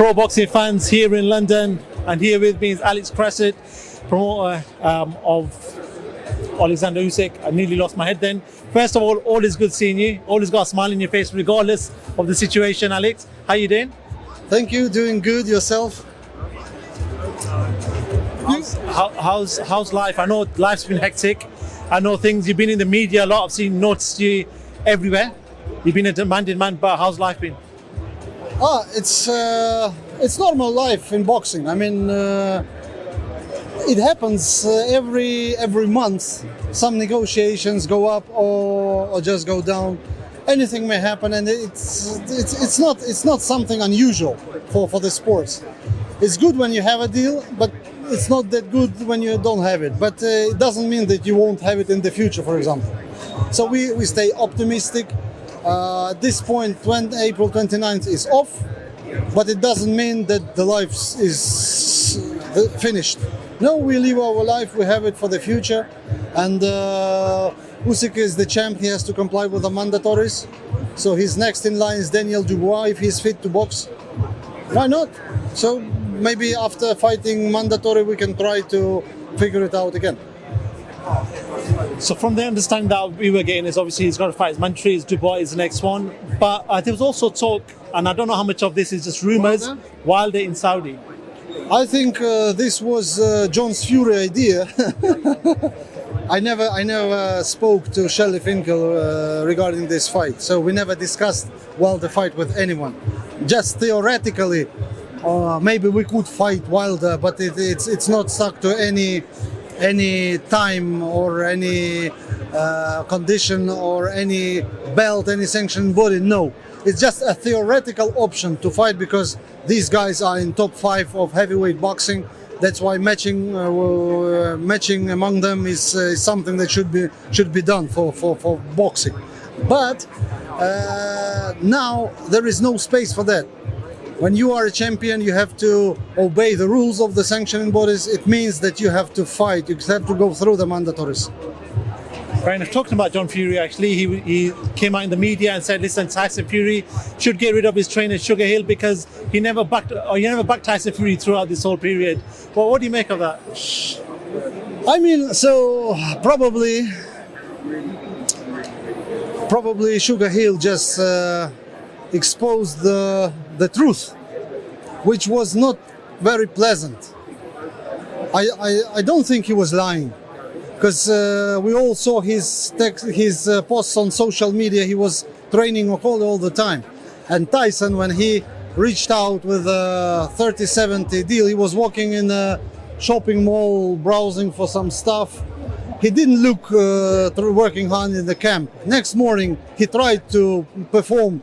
pro boxing fans here in London, and here with me is Krassyuk, promoter of Oleksandr Usyk. I nearly lost my head then. First of all is good seeing you. Always got a smile on your face regardless of the situation, Alex. How you doing? Thank you, doing good. Yourself? How's life? I know life's been hectic. I know things, you've been in the media a lot. I've noticed you everywhere. You've been a demanding man, but how's life been? It's normal life in boxing. I mean, it happens every month. Some negotiations go up or just go down. Anything may happen, and it's not something unusual for the sports. It's good when you have a deal, but it's not that good when you don't have it. But it doesn't mean that you won't have it in the future, for example. So we stay optimistic. At this point, April 29th is off, but it doesn't mean that the life is finished. No, we live our life, we have it for the future, and Usyk is the champ. He has to comply with the mandatories. So his next in line is Daniel Dubois, if he's fit to box. Why not? So maybe after fighting mandatory, we can try to figure it out again. So from the understanding that we were getting is obviously he's got to fight his mandatory, Dubois is the next one. But there was also talk, and I don't know how much of this is just rumours, Wilder in Saudi. I think this was John's Fury idea. I never spoke to Shelley Finkel regarding this fight, so we never discussed Wilder fight with anyone. Just theoretically, maybe we could fight Wilder, but it's not stuck to any time or any condition or any belt, any sanctioned body. No, it's just a theoretical option to fight because these guys are in top 5 of heavyweight boxing. That's why matching among them is something that should be done for boxing. But now there is no space for that. When you are a champion, you have to obey the rules of the sanctioning bodies. It means that you have to fight. You have to go through the mandatories. Right, and talking about John Fury, actually, he came out in the media and said, listen, Tyson Fury should get rid of his trainer SugarHill because he never backed Tyson Fury throughout this whole period. Well, what do you make of that? I mean, so probably SugarHill just exposed the truth, which was not very pleasant. I don't think he was lying. Because we all saw his posts on social media. He was training all the time. And Tyson, when he reached out with a 30-70 deal, he was walking in a shopping mall browsing for some stuff. He didn't look working hard in the camp. Next morning, he tried to perform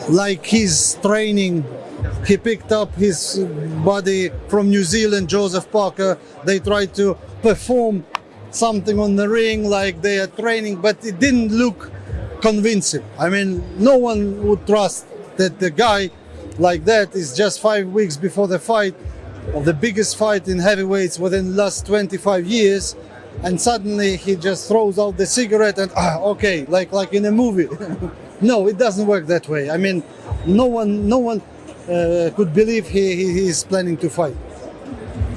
like his training. He picked up his buddy from New Zealand, Joseph Parker. They tried to perform something on the ring like they are training, but it didn't look convincing. I mean, no one would trust that the guy like that is just 5 weeks before the fight of the biggest fight in heavyweights within the last 25 years, and suddenly he just throws out the cigarette and okay, like in a movie. No, it doesn't work that way. I mean, no one could believe he is planning to fight.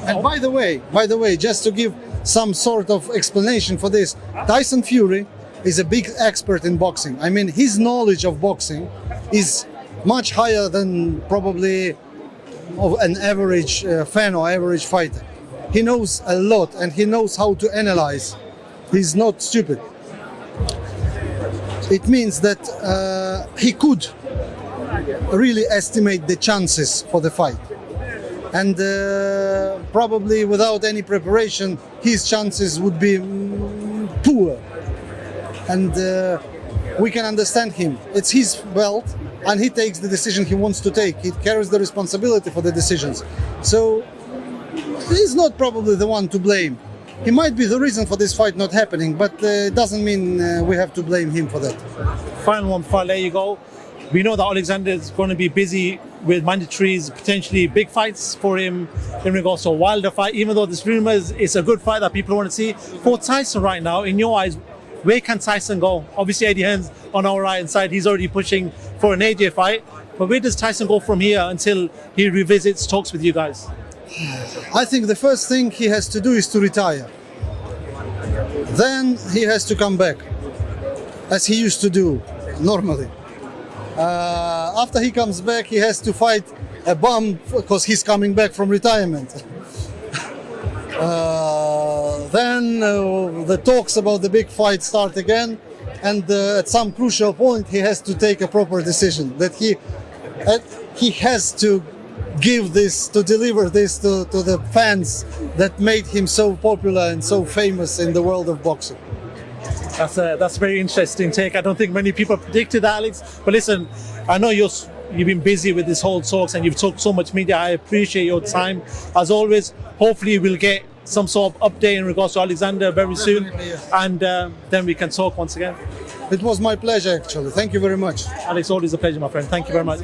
And by the way, just to give some sort of explanation for this, Tyson Fury is a big expert in boxing. I mean, his knowledge of boxing is much higher than probably of an average fan or average fighter. He knows a lot and he knows how to analyze. He's not stupid. It means that he could really estimate the chances for the fight, and probably without any preparation his chances would be poor, and we can understand him. It's his belt and he takes the decision he wants to take. He carries the responsibility for the decisions, so he's not probably the one to blame. He might be the reason for this fight not happening, but it doesn't mean we have to blame him for that. Final one before I let you go. We know that Oleksandr is going to be busy with mandatories, potentially big fights for him in regards to a Wilder fight, even though there's rumours it's a good fight that people want to see. For Tyson right now, in your eyes, where can Tyson go? Obviously Eddie Hearn's on our right hand side, he's already pushing for an AJ fight. But where does Tyson go from here until he revisits talks with you guys? I think the first thing he has to do is to retire. Then he has to come back, as he used to do normally. After he comes back, he has to fight a bum because he's coming back from retirement. Then the talks about the big fight start again, and at some crucial point he has to take a proper decision that he has to give this, to deliver this to the fans that made him so popular and so famous in the world of boxing. That's a very interesting take. I don't think many people predicted that, Alex. But listen, I know you've been busy with this whole talks and you've talked so much media. I appreciate your time. As always, hopefully we'll get some sort of update in regards to Oleksandr very soon. Yes. And then we can talk once again. It was my pleasure, actually. Thank you very much. Alex, always a pleasure, my friend. Thank you very much.